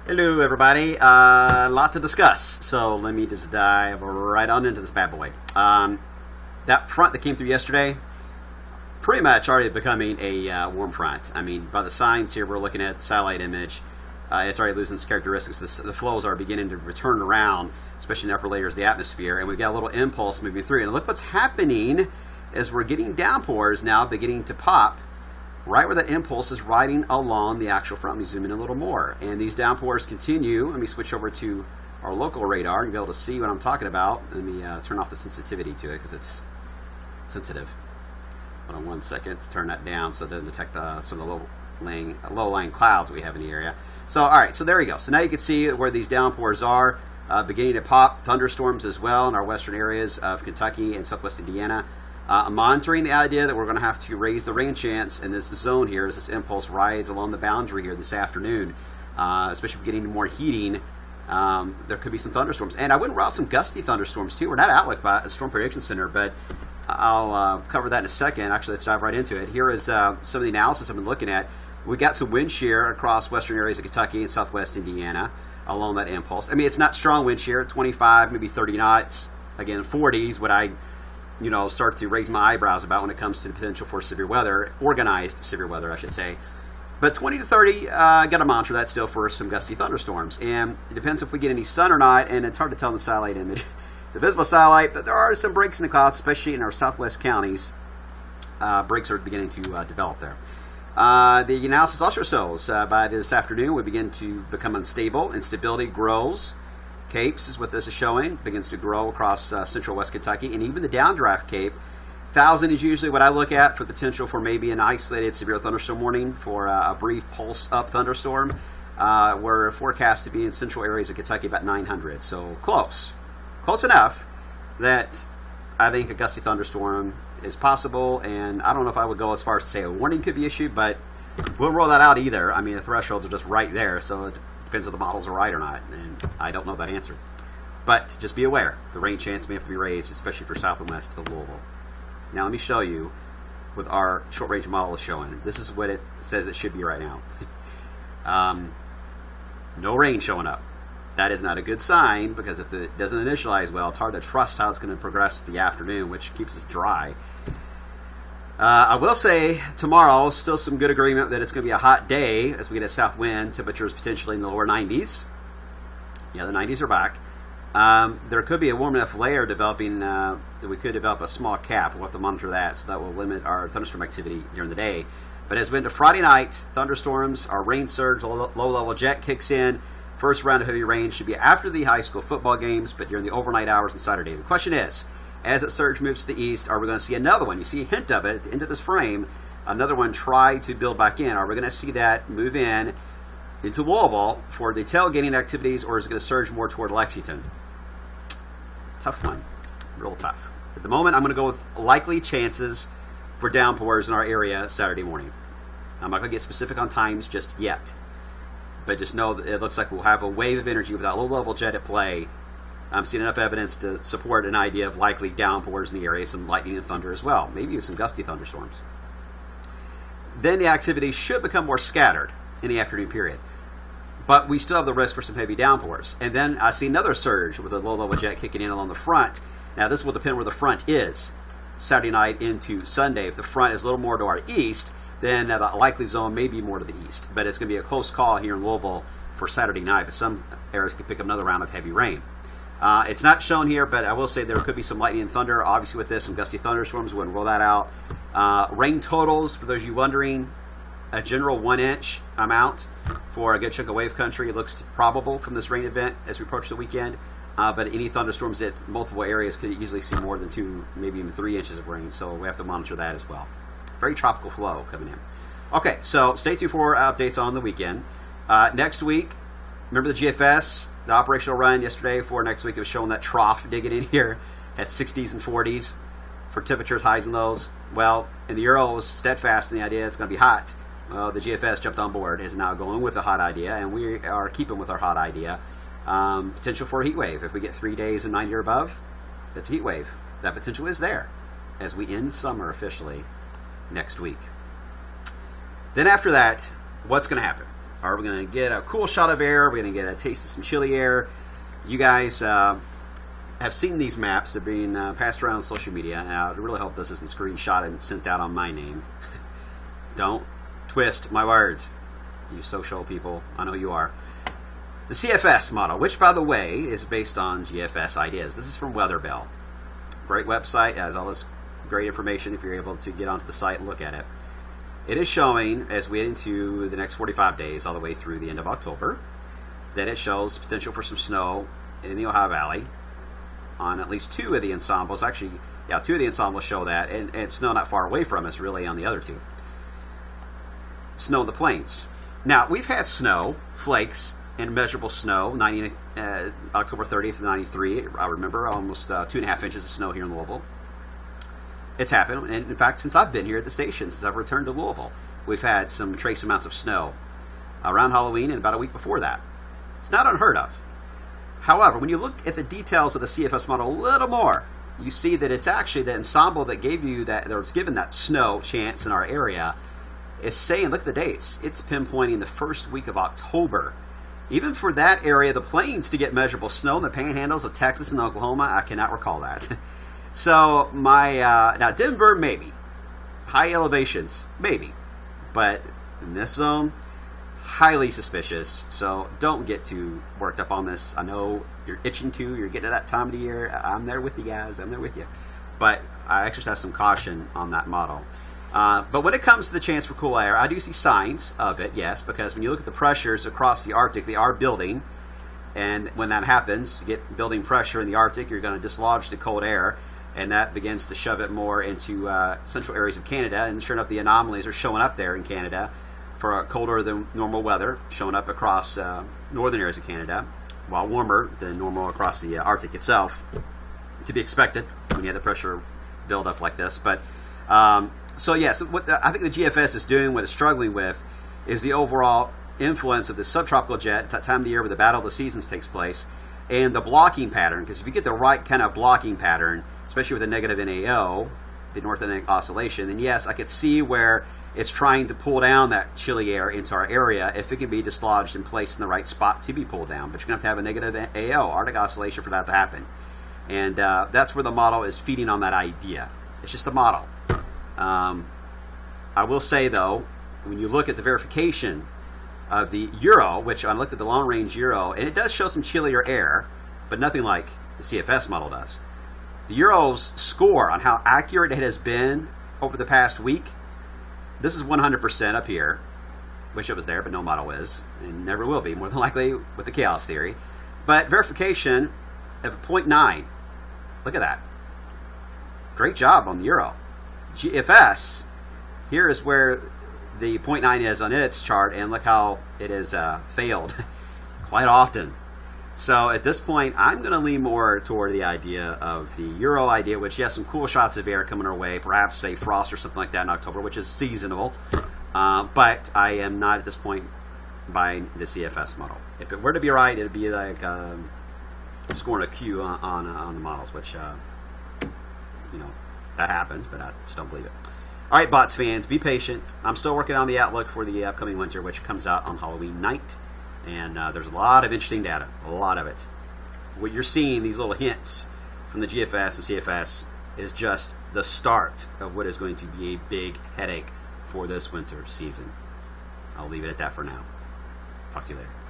Hello, everybody. Lot to discuss, so let me just dive right on into this bad boy. That front that came through yesterday, pretty much already becoming a warm front. I mean, by the signs here, we're looking at the satellite image. It's already losing its characteristics. The flows are beginning to return around, especially in the upper layers of the atmosphere, and we've got a little impulse moving through. And look what's happening as we're getting downpours now beginning to pop right where that impulse is riding along the actual front. Let me zoom in a little more. And these downpours continue. Let me switch over to our local radar and be able to see what I'm talking about. Let me turn off the sensitivity to it because it's sensitive. Hold on one second. Let's turn that down so it doesn't detect some of the low-lying clouds that we have in the area. So, all right, so there you go. So now you can see where these downpours are beginning to pop. Thunderstorms as well in our western areas of Kentucky and southwest Indiana. Monitoring the idea that we're going to have to raise the rain chance in this zone here as this impulse rides along the boundary here this afternoon, especially if we're getting more heating. There could be some thunderstorms. And I wouldn't rule out some gusty thunderstorms, too. We're not out like by the Storm Prediction Center, but I'll cover that in a second. Actually, let's dive right into it. Here is some of the analysis I've been looking at. We got some wind shear across western areas of Kentucky and southwest Indiana along that impulse. I mean, it's not strong wind shear, 25, maybe 30 knots. Again, 40s, what I start to raise my eyebrows about when it comes to the potential for severe weather, organized severe weather, I should say. But 20 to 30, got to monitor that still for some gusty thunderstorms. And it depends if we get any sun or not, and it's hard to tell in the satellite image. It's a visible satellite, but there are some breaks in the clouds, especially in our southwest counties. Breaks are beginning to develop there. The analysis also shows by this afternoon we begin to become unstable. Instability grows. Capes is what this is showing, begins to grow across central west Kentucky, and even the downdraft Cape. 1,000 is usually what I look at for the potential for maybe an isolated severe thunderstorm warning for a brief pulse-up thunderstorm. We're forecast to be in central areas of Kentucky about 900, so close enough that I think a gusty thunderstorm is possible, and I don't know if I would go as far as to say a warning could be issued, but we'll rule that out either. I mean, the thresholds are just right there, so it depends if the models are right or not, and I don't know that answer. But just be aware, the rain chance may have to be raised, especially for south and west of Louisville. Now let me show you what our short-range model is showing. This is what it says it should be right now. No rain showing up. That is not a good sign, because if it doesn't initialize well, it's hard to trust how it's going to progress the afternoon, which keeps us dry. I will say tomorrow, still some good agreement that it's going to be a hot day as we get a south wind, temperatures potentially in the lower 90s. Yeah, the 90s are back. There could be a warm enough layer developing that we could develop a small cap. We'll have to monitor that, so that will limit our thunderstorm activity during the day. But as we into Friday night, thunderstorms, our rain surge, low-level jet kicks in. First round of heavy rain should be after the high school football games, but during the overnight hours on Saturday. The question is, as that surge moves to the east, are we going to see another one? You see a hint of it at the end of this frame. Another one try to build back in. Are we going to see that move into Louisville for the tailgating activities, or is it going to surge more toward Lexington? Tough one. Real tough. At the moment, I'm going to go with likely chances for downpours in our area Saturday morning. I'm not going to get specific on times just yet. But just know that it looks like we'll have a wave of energy with that low-level jet at play. I'm seeing enough evidence to support an idea of likely downpours in the area, some lightning and thunder as well, maybe even some gusty thunderstorms. Then the activity should become more scattered in the afternoon period. But we still have the risk for some heavy downpours. And then I see another surge with a low-level jet kicking in along the front. Now, this will depend where the front is Saturday night into Sunday. If the front is a little more to our east, then the likely zone may be more to the east. But it's going to be a close call here in Louisville for Saturday night, but some areas could pick up another round of heavy rain. It's not shown here, but I will say there could be some lightning and thunder. Obviously with this, some gusty thunderstorms. We wouldn't rule that out. Rain totals, for those of you wondering, a general 1-inch amount for a good chunk of wave country. It looks probable from this rain event as we approach the weekend. But any thunderstorms at multiple areas could easily see more than 2, maybe even 3 inches of rain. So we have to monitor that as well. Very tropical flow coming in. Okay, so stay tuned for updates on the weekend. Next week, remember the GFS, the operational run yesterday for next week? It was showing that trough digging in here at 60s and 40s for temperatures, highs and lows. Well, and the Euro was steadfast in the idea it's going to be hot. Well, the GFS jumped on board, is now going with the hot idea, and we are keeping with our hot idea. Potential for a heat wave. If we get 3 days of 90 or above, that's a heat wave. That potential is there as we end summer officially next week. Then after that, what's going to happen? are we going to get a cool shot of air? Are we going to get a taste of some chilly air? You guys have seen these maps. They're being passed around on social media. I really hope this isn't screenshot and sent out on my name. Don't twist my words, you social people. I know you are. The CFS model, which, by the way, is based on GFS ideas. This is from Weatherbell. Great website. Has all this great information if you're able to get onto the site and look at it. It is showing, as we head into the next 45 days, all the way through the end of October, that it shows potential for some snow in the Ohio Valley on at least two of the ensembles. Actually, yeah, two of the ensembles show that, and snow not far away from us, really, on the other two. Snow in the plains. Now, we've had snow, flakes, and measurable snow, October 30th of 93. I remember almost 2.5 inches of snow here in Louisville. It's happened, and in fact, since I've been here at the station, since I've returned to Louisville, we've had some trace amounts of snow around Halloween and about a week before that. It's not unheard of. However, when you look at the details of the CFS model a little more, you see that it's actually the ensemble that gave you that, that was given that snow chance in our area, is saying, look at the dates, it's pinpointing the first week of October. Even for that area, the plains, to get measurable snow in the panhandles of Texas and Oklahoma, I cannot recall that. So now Denver, maybe. High elevations, maybe. But in this zone, highly suspicious. So don't get too worked up on this. I know you're itching to. You're getting to that time of the year. I'm there with you guys. I'm there with you. But I exercise some caution on that model. But when it comes to the chance for cool air, I do see signs of it, yes, because when you look at the pressures across the Arctic, they are building. And when that happens, you get building pressure in the Arctic, you're going to dislodge the cold air. And that begins to shove it more into central areas of Canada. And sure enough, the anomalies are showing up there in Canada for colder than normal weather, showing up across northern areas of Canada, while warmer than normal across the Arctic itself, to be expected when you have the pressure build up like this. But so yes, what I think the GFS is doing, what it's struggling with, is the overall influence of the subtropical jet. It's that time of the year where the battle of the seasons takes place, and the blocking pattern. Because if you get the right kind of blocking pattern, especially with a negative NAO, the North Atlantic Oscillation, then yes, I could see where it's trying to pull down that chilly air into our area if it can be dislodged and placed in the right spot to be pulled down. But you're going to have a negative AO, Arctic Oscillation, for that to happen. And that's where the model is feeding on that idea. It's just a model. I will say, though, when you look at the verification of the Euro, which I looked at the long-range Euro, and it does show some chillier air, but nothing like the CFS model does. The Euro's score on how accurate it has been over the past week, this is 100% up here. Wish it was there, but no model is, and never will be, more than likely with the chaos theory. But verification of 0.9. Look at that. Great job on the Euro. GFS, here is where the 0.9 is on its chart, and look how it has failed quite often. So at this point, I'm going to lean more toward the idea of the Euro idea, which, yes, some cool shots of air coming our way, perhaps, say, frost or something like that in October, which is seasonal. But I am not, at this point, buying the CFS model. If it were to be right, it would be like scoring a Q on the models, which, that happens, but I just don't believe it. All right, Bots fans, be patient. I'm still working on the outlook for the upcoming winter, which comes out on Halloween night. And there's a lot of interesting data, a lot of it. What you're seeing, these little hints from the GFS and CFS, is just the start of what is going to be a big headache for this winter season. I'll leave it at that for now. Talk to you later.